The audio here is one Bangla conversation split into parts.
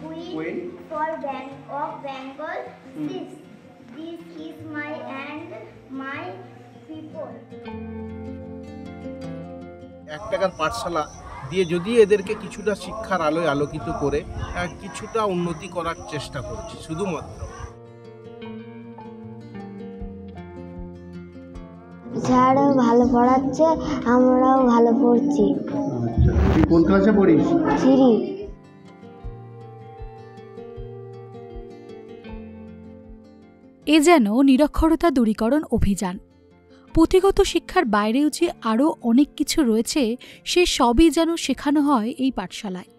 Queen for of Bengal 6. This is my and my people. এক টাকার পাঠশালা দিয়ে যদি এদেরকে কিছুটা শিক্ষার আলোয় আলোকিত করে কিছুটা উন্নতি করার চেষ্টা করছি শুধুমাত্র। স্যারও ভালো পড়াচ্ছে, আমরাও ভালো পড়ছি। আচ্ছা, তুই কোন ক্লাসে পড়িস? থ্রি। এ যেন নিরক্ষরতা দূরীকরণ অভিযান। পুঁথিগত শিক্ষার বাইরেও যে আরও অনেক কিছু রয়েছে, সে সবই যেন শেখানো হয় এই পাঠশালায়।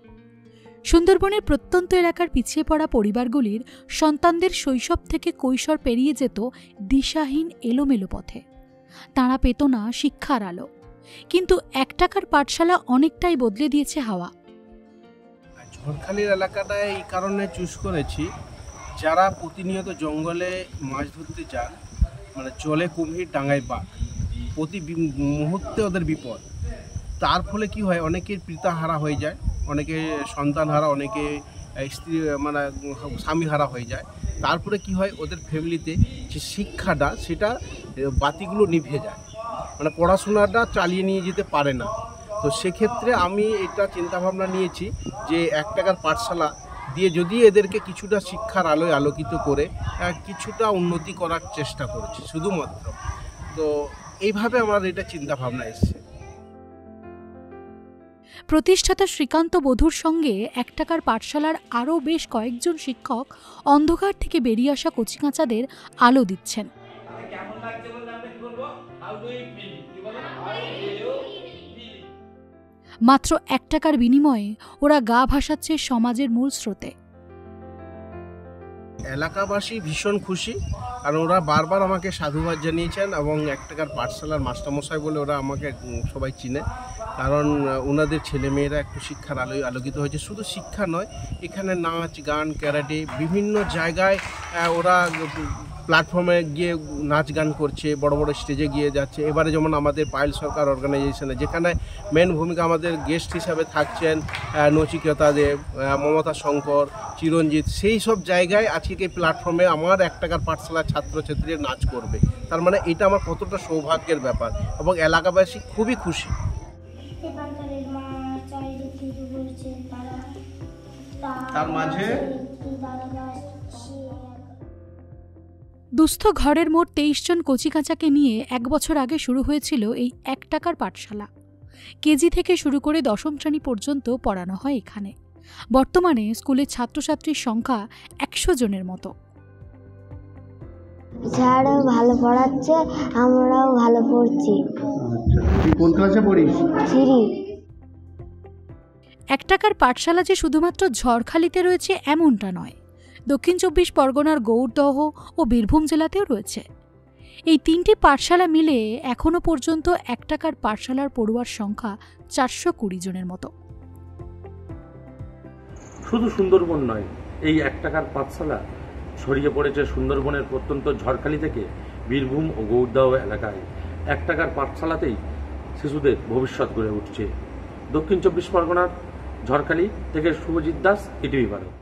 সুন্দরবনের প্রত্যন্ত এলাকার পিছিয়ে পড়া পরিবারগুলির সন্তানদের শৈশব থেকে কৈশোর পেরিয়ে যেত দিশাহীন এলোমেলো পথে। তাঁরা পেত না শিক্ষার আলো, কিন্তু এক টাকার পাঠশালা অনেকটাই বদলে দিয়েছে হাওয়া। ঝড়খালির এলাকাটায় এই কারণে চুজ করেছি, যারা প্রতিনিয়ত জঙ্গলে মাছ ধরতে যান, মানে জলে কুমির ডাঙায় বাঘ, প্রতি মুহূর্তে ওদের বিপদ। তার ফলে কি হয়, অনেকের পিতা হারা হয়ে যায়, অনেকে সন্তান হারা, অনেকে স্ত্রী মানে স্বামী হারা হয়ে যায়। তারপরে কি হয়, ওদের ফ্যামিলিতে যে শিক্ষাটা সেটা বাতিগুলো নিভে যায়, মানে পড়াশোনাটা চালিয়ে নিয়ে যেতে পারে না। তো সেক্ষেত্রে আমি এটা চিন্তাভাবনা নিয়েছি যে এক টাকার পাঠশালা দিয়ে যদি এদেরকে কিছুটা শিক্ষার আলোয় আলোকিত করে কিছুটা উন্নতি করার চেষ্টা করছি শুধুমাত্র। তো এইভাবে আমার এটা চিন্তাভাবনা এসছে। প্রতিষ্ঠাতা শ্রীকান্ত বধুর সঙ্গে এক টাকার পাঠশালার আরও বেশ কয়েকজন শিক্ষক অন্ধকার থেকে বেরিয়ে আসা কচিকাঁচাদের আলো দিচ্ছেন। মাত্র এক টাকার বিনিময়ে ওরা গা ভাসাচ্ছে সমাজের মূল স্রোতে। এলাকাবাসী ভীষণ খুশি, কারণ ওরা বারবার আমাকে সাধুবাদ জানিয়েছেন এবং এক টাকার পাঠশালার মাস্টারমশাই বলে ওরা আমাকে সবাই চিনে, কারণ ওনাদের ছেলেমেয়েরা একটু শিক্ষার আলোয় আলোকিত হয়েছে। শুধু শিক্ষা নয়, এখানে নাচ গান ক্যারাটে বিভিন্ন জায়গায় ওরা প্ল্যাটফর্মে গিয়ে নাচ গান করছে, বড় বড় স্টেজে গিয়ে যাচ্ছে। এবারে যেমন আমাদের পায়েল সরকার অর্গানাইজেশনে, যেখানে মেন ভূমিকা আমাদের গেস্ট হিসাবে থাকছেন নচিকেতা দেব, মমতা শঙ্কর, চিরঞ্জিত, সেই সব জায়গায় আজকে এই প্ল্যাটফর্মে আমার এক টাকার পাঠশালার ছাত্রছাত্রীরা নাচ করবে। তার মানে এটা আমার কতটা সৌভাগ্যের ব্যাপার, এবং এলাকাবাসী খুবই খুশি। তার মাঝে দুস্থ ঘরের মোট 23 জন কচিকাঁচাকে নিয়ে 1 বছর আগে শুরু হয়েছিল এই এক টাকার পাঠশালা। কেজি থেকে শুরু করে দশম শ্রেণী পর্যন্ত পড়ানো হয় এখানে। বর্তমানে স্কুলের ছাত্রছাত্রীর সংখ্যা 100 জনের মতো। স্যারও ভালো পড়াচ্ছে, আমরাও ভালো পড়ছি। আচ্ছা, তুই কোন ক্লাসে পড়িস? থ্রি। এক টাকার পাঠশালা যে শুধুমাত্র ঝড়খালিতে রয়েছে এমনটা নয়, দক্ষিণ 24 পরগনার গৌরদহ ও বীরভূম জেলাতেও রয়েছে। এই 3টি পাঠশালা মিলে এখনো পর্যন্ত এক টাকার পাঠশালার পড়ুয়ার সংখ্যা 420 জনের মতো। শুধু সুন্দরবন নয়, এই এক টাকার পাঠশালা ছড়িয়ে পড়েছে সুন্দরবনের প্রত্যন্ত ঝড়খালি থেকে বীরভূম ও গৌরদহ এলাকায়। এক টাকার পাঠশালাতেই শিশুদের ভবিষ্যৎ গড়ে উঠছে। দক্ষিণ 24 পরগনার ঝড়খালি থেকে শুভজিৎ দাস, ইটিভি ভারত।